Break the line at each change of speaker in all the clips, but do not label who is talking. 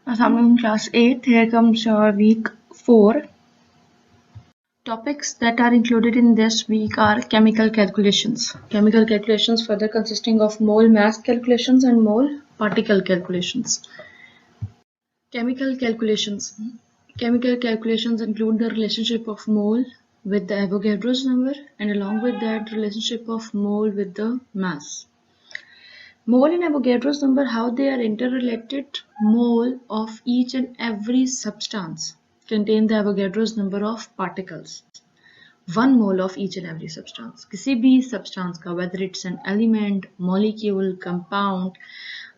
Assalamualaikum class 8. Here comes your week 4. Topics that are included in this week are chemical calculations. Chemical calculations further consisting of mole mass calculations and mole particle calculations. Chemical calculations. Chemical calculations include the relationship of mole with the Avogadro's number and along with that relationship of mole with the mass. Mole and Avogadro's number, how they are interrelated. Mole of each and every substance contain the Avogadro's number of particles. 1 mole of each and every substance. किसी भी substance का, whether it's an element, molecule, compound,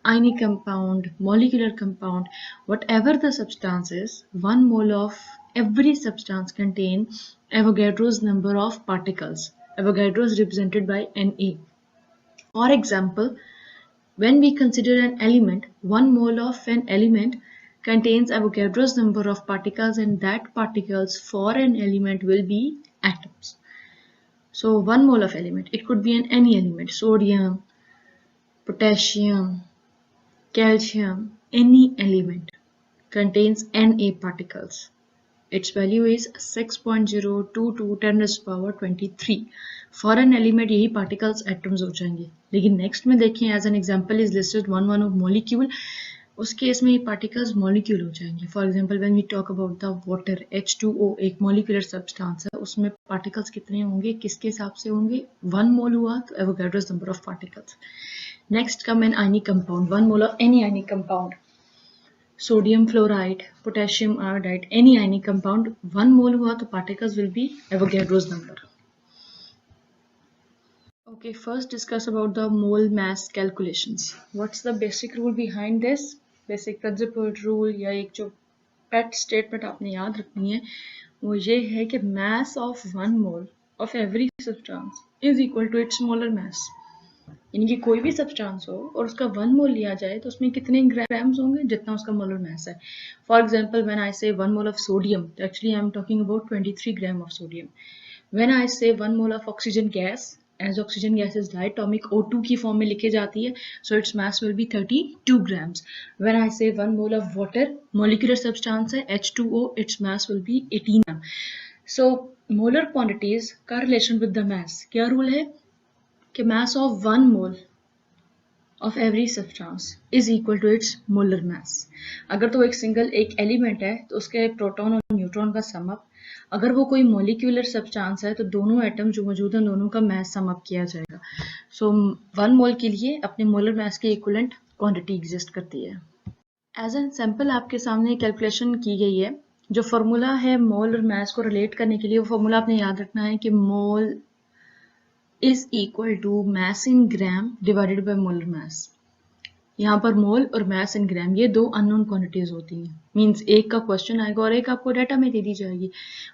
ionic compound, molecular compound, whatever the substance is, 1 mole of every substance contain Avogadro's number of particles. Avogadro is represented by Na. For example, when we consider an element, 1 mole of an element contains Avogadro's number of particles, and that particles for an element will be atoms. So 1 mole of element, it could be any element, sodium, potassium, calcium, any element contains Na particles. Its value is 6.022 10⁻23. For an element यही particles atoms हो जाएंगे. लेकिन next में देखें, as an example is listed 1 of molecule. उस case में ये particles molecule हो जाएंगे. For example, when we talk about the water, H2O एक molecular substance है, उसमें particles कितने होंगे, किसके हिसाब से होंगे? 1 mole हुआ तो Avogadro's number of particles. Next come an ionic compound, 1 mole of any ionic compound. Sodium fluoride, potassium iodide, any ionic compound, 1 mole हुआ तो particles will be Avogadro's number. Okay, first discuss about the mole mass calculations. What's the basic rule behind this? Basic principle rule या एक जो pet statement आपने याद रखनी है वो ये है कि mass of 1 mole of every substance is equal to its molar mass. यानी कि कोई भी सब्सटेंस हो और उसका 1 मोल लिया जाए तो उसमें कितने ग्राम्स होंगे, जितना उसका मोलर मास है. For example, when I say 1 mole of sodium, तो actually I am talking about 23 gram of sodium. When I say 1 mole of oxygen gas, as oxygen gas is diatomic, O2 की form में लिखी जाती है, so its mass will be 32 grams. When I say 1 mole of water, molecular substance है H2O, its mass will be 18 gram. So molar quantities का relation with the mass, क्या rule है कि mass of 1 mole of every substance is equal to its molar mass. अगर तो एक single एक element है तो उसके प्रोटॉन और न्यूट्रॉन का सम अप, अगर वो कोई मॉलिक्यूलर सब्सटेंस है तो दोनों एटम जो मौजूद हैं दोनों का मास सम अप किया जाएगा. सो 1 मोल के लिए अपने मोलर मास के इक्विवेलेंट क्वांटिटी एग्जिस्ट करती है. एज एन सैंपल आपके सामने कैलकुलेशन की गई है. जो फॉर्मूला है मोल और मास को रिलेट करने के लिए, वो फॉर्मूला आपने याद रखना है कि मोल is equal to mass in gram divided by molar mass. यहाँ पर मोल और mass in gram ये दो unknown quantities होती हैं. मीन्स एक का क्वेश्चन आएगा और एक आपको डाटा में दे दी जाएगी.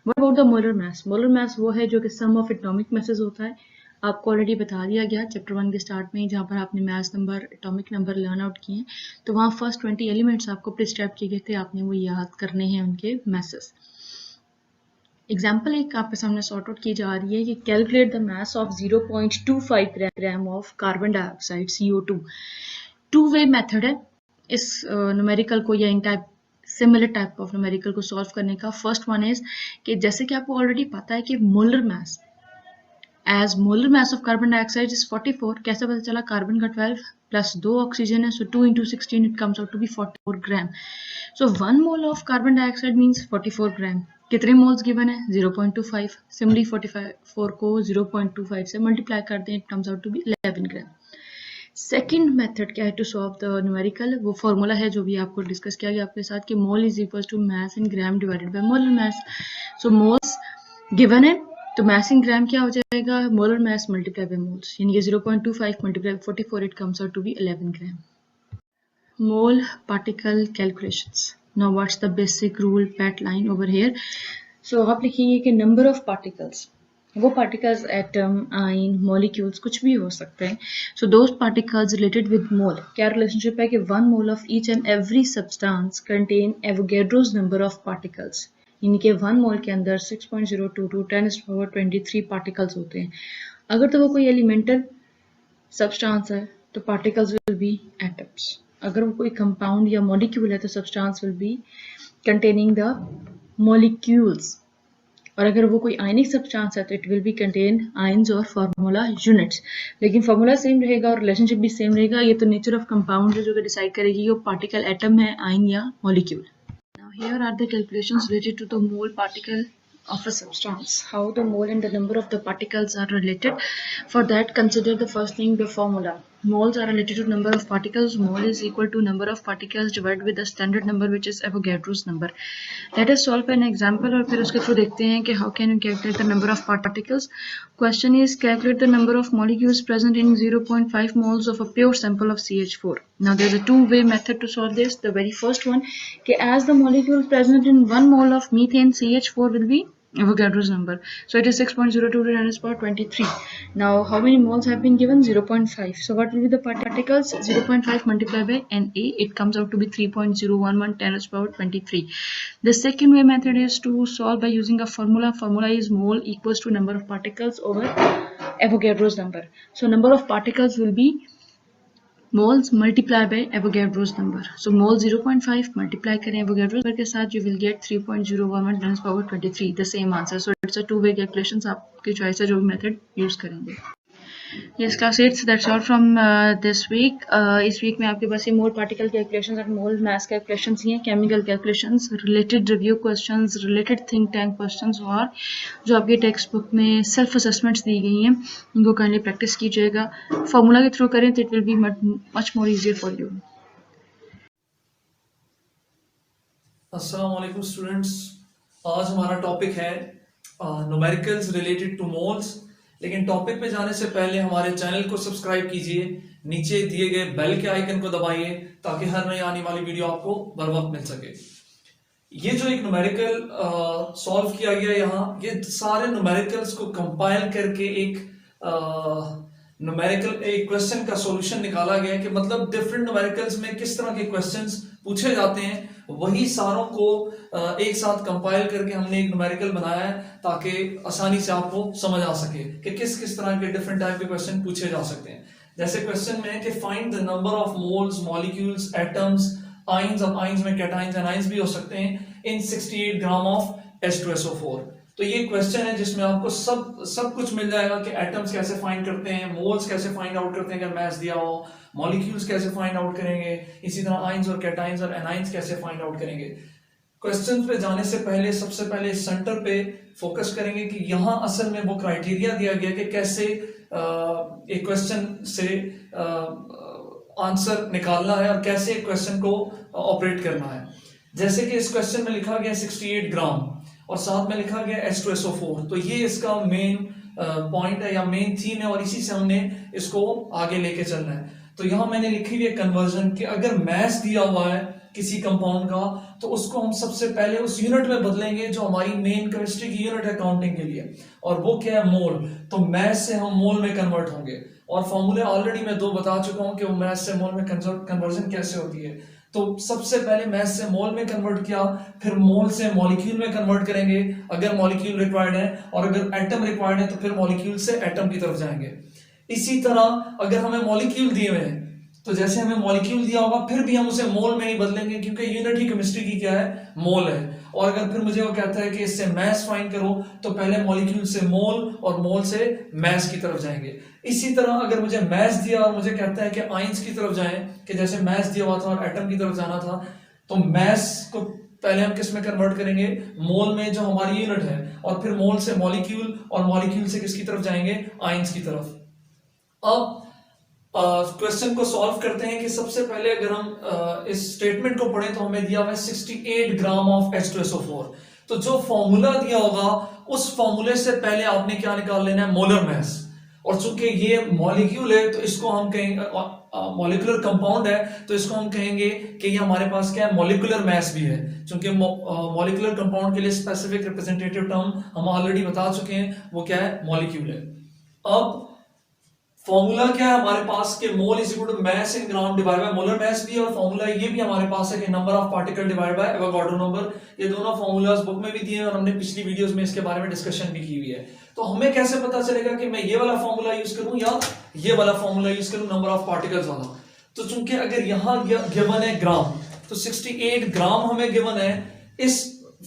What about the molar mass? Molar mass वो है जो कि sum of atomic masses होता है. आपको ऑलरेडी बता दिया गया चैप्टर 1 के स्टार्ट में, जहाँ पर आपने mass number, atomic number learn out किए हैं, तो वहाँ फर्स्ट 20 एलिमेंट्स आपको प्रिस्क्राइब किए गए थे, आपने वो याद करने हैं उनके masses. एग्जाम्पल एक आपके सामने सॉर्ट आउट की जा रही है कि calculate the mass of 0.25 gram of carbon dioxide CO2. 2-वे मेथड है इस न्यूमेरिकल को या इन type similar type of numerical को सॉल्व करने का. फर्स्ट वन इज कि जैसे कि आपको ऑलरेडी पता है कि molar mass as molar mass of carbon dioxide is 44. कैसे पता चला? कार्बन का 12 प्लस 2 ऑक्सीजन है, so 2 into 16 it comes out to be 44 gram. So 1 mole of carbon dioxide means 44 gram. कितने मोल्स गिवन है? 0.25. सिमिलरली 44 को 0.25 से मल्टीप्लाई करते हैं, it comes out to be 11 gram. Second method क्या है टू सॉल्व द न्यूमेरिकल? वो formula है जो भी आपको डिस्कस किया गया आपके साथ कि mole is equal to mass in gram divided by molar mass. So moles given है तो मास इन ग्राम क्या हो जाएगा? Molar mass multiply by moles, यानी कि 0.25 multiply 44 it comes out to be 11 gram. Mole particle calculations. Now what's the basic rule pat line over here? So आप लिखेंगे कि number of particles, वो particles atom, ion, molecules कुछ भी हो सकते हैं. So those particles related with mole, क्या relationship है कि 1 mole of each and every substance contain Avogadro's number of particles. यानी कि 1 मोल के अंदर 6.022 10⁻23 पार्टिकल्स होते हैं. अगर तो वो कोई एलिमेंटल सब्सटेंस है तो पार्टिकल्स विल बी एटम्स. अगर वो कोई कंपाउंड या मॉलिक्यूल है तो substance will be containing the molecules, और अगर वो कोई आयनिक सब्सटेंस है तो it will be contain ions और फार्मूला यूनिट्स। लेकिन फार्मूला सेम रहेगा और रिलेशनशिप भी सेम रहेगा। ये तो नेचर ऑफ कंपाउंड है जो कि डिसाइड करेगी वो पार्टिकल एटम है, आयन या molecule. Now here are the calculations related to the mole particle of a substance, how the mole and the number of the particles are related. For that, consider the first thing, the formula. Moles are related to number of particles. Mole is equal to number of particles divided with the standard number, which is Avogadro's number. Let us solve an example और फिर उसके through देखते हैं कि how can we calculate the number of particles. Question is calculate the number of molecules present in 0.5 moles of a pure sample of CH4. Now there is a two-way method to solve this. The very first one, as the molecule present in 1 mole of methane CH4 will be Avogadro's number. So it is 6.02 to the 10 power 23. Now how many moles have been given? 0.5. So what will be the particles? 0.5 multiplied by Na. It comes out to be 3.011 10 power 23. The second way method is to solve by using a formula. Formula is mole equals to number of particles over Avogadro's number. So number of particles will be moles multiplied by Avogadro's number. So mole 0.5 multiply करें Avogadro's number के साथ, you will get 3.011 times power 23, the same answer. So it's a two-way calculations. आपकी choice है जो भी method use करेंगे. Yes, class 8, that's all from this week. इस week में आपके पास ये mole particle calculations और mole mass calculations ही हैं, chemical calculations, related review questions, related think tank questions और जो आपके text book में self assessments दी गई हैं इनको kindly practice कीजिएगा. Formula के through करें तो it will be much more easier for you.
अस्सलाम वालेकुम स्टूडेंट्स, आज हमारा टॉपिक है न्यूमेरिकल्स रिलेटेड टू मोल्स। लेकिन टॉपिक पे जाने से पहले हमारे चैनल को सब्सक्राइब कीजिए, नीचे दिए गए बेल के आइकन को दबाइए ताकि हर नई आने वाली वीडियो आपको बर वक्त मिल सके। ये जो एक न्यूमेरिकल सॉल्व किया गया यहाँ, ये सारे न्यूमेरिकल्स को कंपाइल करके एक न्यूमेरिकल एक क्वेश्चन का सॉल्यूशन निकाला गया कि मतलब डिफरेंट न्यूमेरिकल्स में किस तरह के क्वेश्चंस पूछे जाते हैं, वही सारों को एक साथ कंपाइल करके हमने एक न्यूमेरिकल बनाया है ताकि आसानी से आपको समझ आ सके कि किस किस तरह के डिफरेंट टाइप के क्वेश्चन पूछे जा सकते हैं। जैसे क्वेश्चन में है कि find the number of moles, molecules, atoms, ions, अब आयंस में कैटायंस एंड आयंस भी हो सकते हैं, इन 68 ग्राम ऑफ H2SO4। तो ये क्वेश्चन है जिसमें आपको सब कुछ मिल जाएगा कि एटम्स कैसे फाइंड करते हैं, मोल्स कैसे फाइंड आउट करते हैं अगर मैथ दिया हो, मॉलिक्यूल्स कैसे फाइंड आउट करेंगे, इसी तरह आयंस और कैटायंस और एनायंस कैसे फाइंड आउट करेंगे। क्वेश्चन पे जाने से पहले सबसे पहले सेंटर पे फोकस करेंगे कि यहाँ असल में वो क्राइटेरिया दिया गया कि कैसे एक क्वेश्चन से आंसर निकालना है और कैसे एक क्वेश्चन को ऑपरेट करना है। जैसे कि इस क्वेश्चन में लिखा गया 68 ग्राम और साथ में लिखा गया H2SO4, तो ये इसका मेन पॉइंट है या मेन थीम है और इसी से हमने इसको आगे लेके चलना है। तो यहाँ मैंने लिखी हुई है कन्वर्जन कि अगर मैथ दिया हुआ है किसी कंपाउंड का तो उसको हम सबसे पहले उस यूनिट में बदलेंगे जो हमारी मेन केमिस्ट्री की यूनिट है काउंटिंग के लिए, और वो क्या है, मोल। तो मैथ से हम मोल में कन्वर्ट होंगे और फॉर्मूले ऑलरेडी मैं 2 बता चुका हूं कि वो मैथ से मोल में कन्वर्जन कैसे होती है। तो सबसे पहले मैथ से मोल में कन्वर्ट किया, फिर मोल से मॉलिक्यूल में कन्वर्ट करेंगे अगर मॉलिक्यूल रिक्वायर्ड है, और अगर एटम रिक्वायर्ड है तो फिर मॉलिक्यूल से एटम की तरफ जाएंगे। इसी तरह अगर हमें मॉलिक्यूल दिए हुए हैं तो जैसे हमें मॉलिक्यूल दिया होगा फिर भी हम उसे मोल में ही बदलेंगे क्योंकि यूनिट ही केमिस्ट्री की क्या है, मोल है। और अगर फिर मुझे वो कहता है कि इससे मैस फाइंड करो तो पहले मॉलिक्यूल से मोल और मोल से मैस की तरफ जाएंगे। इसी तरह अगर मुझे मैस दिया और मुझे कहता है कि आयंस की तरफ जाएं, कि जैसे मैस दिया हुआ था और एटम की तरफ जाना था, तो मैस को पहले हम किस में कन्वर्ट करेंगे, मोल में जो हमारी यूनिट है, और फिर मोल से मॉलिक्यूल और मॉलिक्यूल से किसकी तरफ जाएंगे, आयंस की तरफ। अब क्वेश्चन को सॉल्व करते हैं कि सबसे पहले अगर हम इस स्टेटमेंट को पढ़ें तो हमें दिया हुआ है 68 ग्राम ऑफ H2SO4। तो जो फॉर्मूला दिया होगा उस फॉर्मूले से पहले आपने क्या निकाल लेना है, मोलर मास। और चूंकि ये मॉलिक्यूल है तो इसको हम कहेंगे, मॉलिक्यूलर कंपाउंड है तो इसको हम कहेंगे कि ये हमारे पास क्या है, मॉलिक्यूलर मास भी है। चूंकि मॉलिक्यूलर कंपाउंड के लिए स्पेसिफिक रिप्रेजेंटेटिव टर्म हम ऑलरेडी बता चुके हैं, वो क्या है, मॉलिक्यूल है। अब फॉर्मूला क्या है हमारे पास कि mole is equal to mass in gram divide by molar mass भी है, और फॉर्मूला ये भी हमारे पास है कि number of particle divide by Avogadro number. ये दोनों फॉर्मूलाज बुक में भी दिए हैं और हमने पिछली वीडियोस में इसके बारे में डिस्कशन भी की हुई है। तो हमें कैसे पता चलेगा कि मैं ये वाला फॉर्मूला यूज करूं या ये वाला फॉर्मूला यूज करूं, नंबर ऑफ पार्टिकल्स वाला। तो चूंकि अगर यहां गिवन है ग्राम, तो 68 ग्राम हमें गिवन है। इस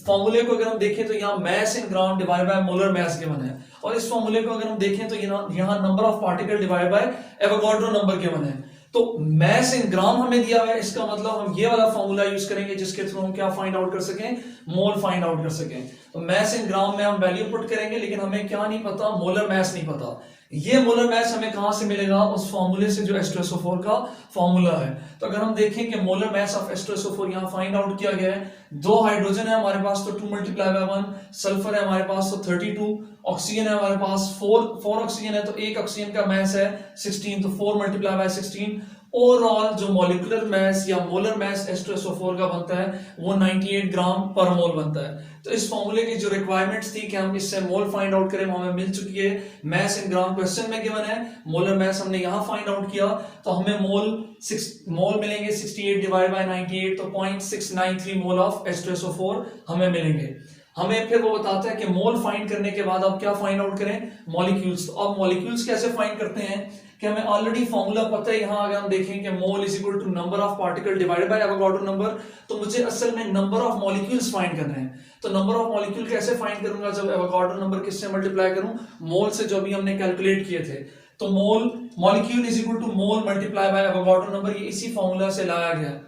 फॉर्मूले को अगर हम देखें तो यहाँ mass in gram divide by molar mass given है, और इस फॉर्मूले को अगर हम देखें तो यहाँ number of particle divide by Avogadro number given है। तो मैस इन ग्राम हमें दिया हुआ है, इसका मतलब हम ये वाला फॉर्मूला यूज करेंगे जिसके थ्रू हम क्या फाइंड आउट कर सकें, मोल फाइंड आउट कर सकें। तो मैस इन ग्राम में हम वैल्यू पुट करेंगे, लेकिन हमें क्या नहीं पता, मोलर मैस नहीं पता। ये मोलर मैस हमें कहां से मिलेगा, उस फॉर्मूले से जो H2SO4 का फॉर्मूला है। तो अगर हम देखें कि मोलर मैस ऑफ H2SO4 यहां फाइंड आउट किया गया है, 2 हाइड्रोजन है हमारे पास तो 2 मल्टीप्लाई बाय 1, सल्फर है हमारे पास तो 32, ऑक्सीजन है हमारे पास 4 ऑक्सीजन है तो एक ऑक्सीजन का मैस है 16, तो 4 मल्टीप्लाई बाय 16। ओवरऑल जो मॉलिक्यूलर मैस या मोलर मैस H2SO4 का बनता है वो 98 ग्राम पर मोल बनता है। तो इस फॉर्मूले की जो रिक्वायरमेंट्स थी कि हम इससे मोल फाइंड आउट करें वो हमें मिल चुकी है। मैस इन ग्राम क्वेश्चन में गिवन है, मोलर मैस हमने यहां फाइंड आउट किया, तो हमें मोल मिलेंगे 68 डिवाइड बाय 98, तो 0.693 मोल ऑफ H2SO4 हमें मिलेंगे। हमें फिर वो बताता है कि मोल फाइंड करने के बाद अब क्या फाइंड आउट करें, मॉलिक्यूल्स। तो अब मॉलिक्यूल्स कैसे फाइंड करते हैं कि हमें ऑलरेडी फॉर्मूला पता है। यहां अगर हम देखें कि mole is equal to number of particle divided by Avogadro number, तो मुझे असल में नंबर ऑफ मॉलिक्यूल्स फाइंड करने हैं। तो नंबर ऑफ मॉलिक्यूल कैसे फाइंड करूंगा, जब एवोगाड्रो नंबर किससे मल्टीप्लाई करूं, मोल से, जो भी हमने कैलकुलेट किए थे। तो mole molecule is equal to mole multiply by Avogadro number, ये इसी फॉर्मूला से लाया गया।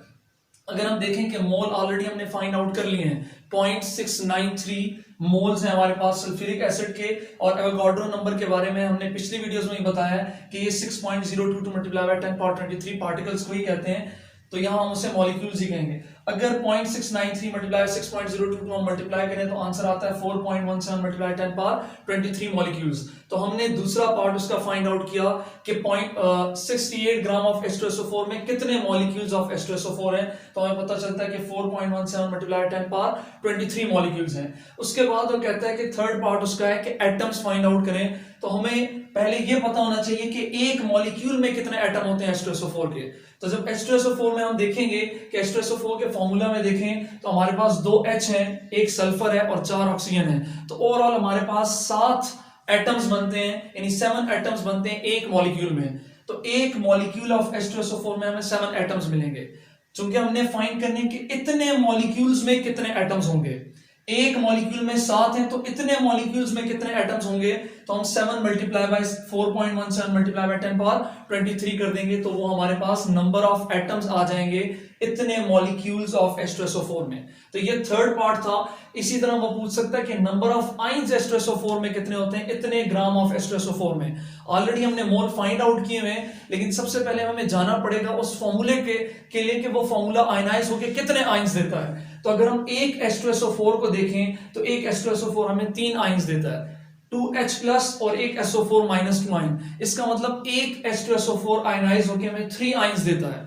अगर हम देखें कि मोल ऑलरेडी हमने फाइंड आउट कर लिए हैं, 0.693 मोल्स हैं हमारे पास सल्फ्यूरिक एसिड के, और एवोगाड्रो नंबर के बारे में हमने पिछली वीडियोस में ही बताया है कि ये 6.022 मल्टीप्लाई बाय 10^23 पार्टिकल्स को ही कहते हैं। तो यहां हम उसे मॉलिक्यूल्स ही कहेंगे। अगर 0.693 मल्टीप्लाई 6.022 हम मल्टीप्लाई करें तो आंसर आता है 4.17 मल्टीप्लाई 10^23 मॉलिक्यूल्स। तो हमने दूसरा पार्ट उसका फाइंड आउट किया कि 68 ग्राम ऑफ H2SO4 में कितने मॉलिक्यूल्स ऑफ H2SO4 हैं। तो हमें पता चलता है कि 4.17 मल्टीप्लाई 10^23 मॉलिक्यूल्स हैं। उसके बाद वो कहता है कि थर्ड पार्ट उसका है कि एटम्स फाइंड आउट करें। तो हमें पहले ये पता होना चाहिए कि एक मॉलिक्यूल में कितने एटम होते हैं H2SO4 के। तो जब H2SO4 में हम देखेंगे कि H2SO4 के फॉर्मूला में देखें तो हमारे पास 2 H हैं, 1 सल्फर है और 4 ऑक्सीजन है। तो ओवरऑल हमारे पास 7 एटम्स बनते हैं, यानी 7 एटम्स बनते हैं एक मॉलिक्यूल में। तो एक मॉलिक्यूल ऑफ H2SO4 में हमें 7 एटम्स मिलेंगे। चूंकि हमने फाइंड करने के इतने मॉलिक्यूल्स में कितने एटम्स होंगे, एक मॉलिक्यूल में 7 हैं तो इतने मॉलिक्यूल्स में कितने एटम्स होंगे, तो हम 7 मल्टीप्लाई बाय 4.17 मल्टीप्लाई बाय 10^23 कर देंगे, तो वो हमारे पास नंबर ऑफ एटम्स आ जाएंगे इतने मॉलिक्यूल्स ऑफ H2SO4 में। तो ये थर्ड पार्ट था। इसी तरह वो पूछ सकता है कि नंबर ऑफ आइंस H2SO4 में कितने होते हैं, इतने ग्राम ऑफ H2SO4 में। ऑलरेडी हमने मोल फाइंड आउट किए हुए हैं, लेकिन सबसे पहले हमें जाना पड़ेगा उस फॉर्मूले के लिए कि वो फॉर्मूला आयनाइज होकर कितने आइंस देता है। तो अगर हम एक H2SO4 को देखें तो एक H2SO4 हमें 3 आइंस देता है, 2H+ और एक SO4- 2 आइन। इसका मतलब एक H2SO4 आयनाइज होकर हमें 3 आइंस देता है।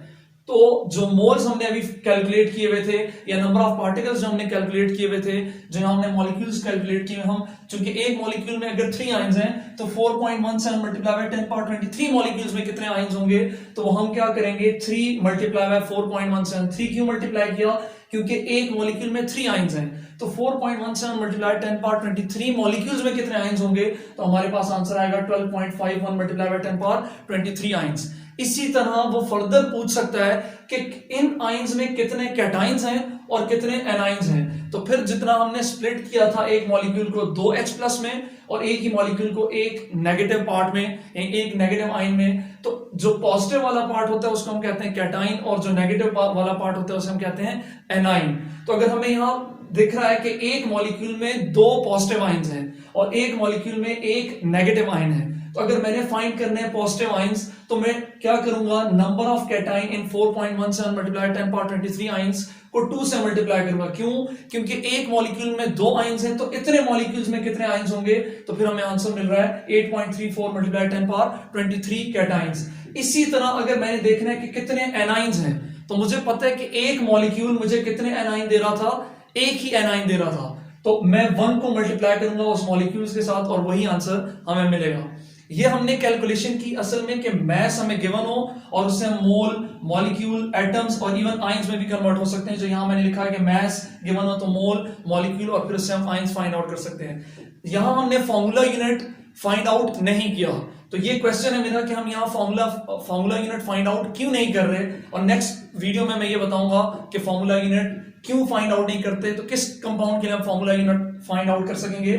तो जो मोल्स हमने अभी कैलकुलेट किए हुए थे या नंबर ऑफ पार्टिकल्स जो हमने कैलकुलेट किए हुए थे, जो हमने मॉलिक्यूल्स कैलकुलेट किए, हम चूंकि एक मॉलिक्यूल में अगर 3 आयंस हैं तो 4.17 मल्टीप्लाई बाय 10^23 मॉलिक्यूल्स में कितने आयंस होंगे, तो हम क्या करेंगे 3 मल्टीप्लाई बाय 4.17। 3 क्यों मल्टीप्लाई किया, क्योंकि एक मॉलिक्यूल में 3 आयंस हैं। तो 4.17 मल्टीप्लाई 10^23 मॉलिक्यूल्स में कितने आयंस होंगे, तो हमारे पास आंसर आएगा 12.51 मल्टीप्लाई बाय 10^23 आयंस। इसी तरह वो फर्दर पूछ सकता है कि इन आयंस में कितने कैटाइंस हैं और कितने एनाइंस हैं। तो फिर जितना हमने स्प्लिट किया था एक मॉलिक्यूल को 2H+ में और एक ही मॉलिक्यूल को एक नेगेटिव पार्ट में, एक नेगेटिव आयन में, तो जो पॉजिटिव वाला पार्ट होता है उसको हम कहते हैं कैटाइन और जो नेगेटिव वाला पार्ट होता है उसे हम कहते हैं एनाइन। तो अगर हमें यहां दिख रहा है कि एक मॉलिक्यूल में 2 पॉजिटिव आयंस हैं और एक मॉलिक्यूल में एक नेगेटिव आयन है, तो अगर मैंने फाइंड करने हैं पॉजिटिव आयंस तो मैं क्या करूंगा, number of cation in 4.17 multiply 10^23 ions को 2 से मल्टीप्लाई करूंगा। क्यों, क्योंकि एक मॉलिक्यूल में 2 आयंस हैं तो इतने मॉलिक्यूल्स में कितने आयंस होंगे, तो फिर हमें आंसर मिल रहा है 8.34 मल्टीप्लाई 10^23 कैटाइंस। इसी तरह अगर मैंने देखना है कि कितने एनाइंस हैं, तो मुझे पता है कि एक मॉलिक्यूल मुझे कितने एनाइन दे रहा था, एक ही एनाइन दे रहा था, तो मैं 1 को मल्टीप्लाई करूंगा उस मॉलिक्यूल्स के साथ और वही आंसर हमें मिलेगा। ये हमने कैलकुलेशन की असल में कि मैस हमें गिवन हो और उससे हम मोल, मॉलिक्यूल, एटम्स और इवन आयंस में भी कन्वर्ट हो सकते हैं। जो यहां मैंने लिखा है कि मैस गिवन हो तो मोल, मॉलिक्यूल और फिर उससे हम आयंस फाइंड आउट कर सकते हैं। यहां हमने फॉर्मूला यूनिट फाइंड आउट नहीं किया। तो ये क्वेश्चन है मेरा कि हम यहाँ फॉर्मूला यूनिट फाइंड आउट क्यों नहीं कर रहे, और नेक्स्ट वीडियो में मैं ये बताऊंगा कि फॉर्मूला यूनिट क्यों फाइंड आउट नहीं करते, तो किस कंपाउंड के लिए हम फॉर्मूला यूनिट फाइंड आउट कर सकेंगे।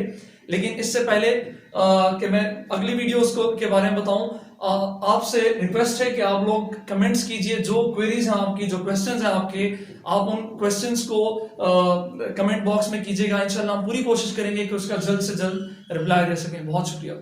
लेकिन इससे पहले कि मैं अगली वीडियोस को के बारे में बताऊं, आपसे रिक्वेस्ट है कि आप लोग कमेंट्स कीजिए, जो क्वेरीज हैं आपकी, जो क्वेश्चंस हैं आपके, आप उन क्वेश्चंस को कमेंट बॉक्स में कीजिएगा। इंशाल्लाह हम पूरी कोशिश करेंगे कि उसका जल्द से जल्द रिप्लाई दे सकें। बहुत शुक्रिया।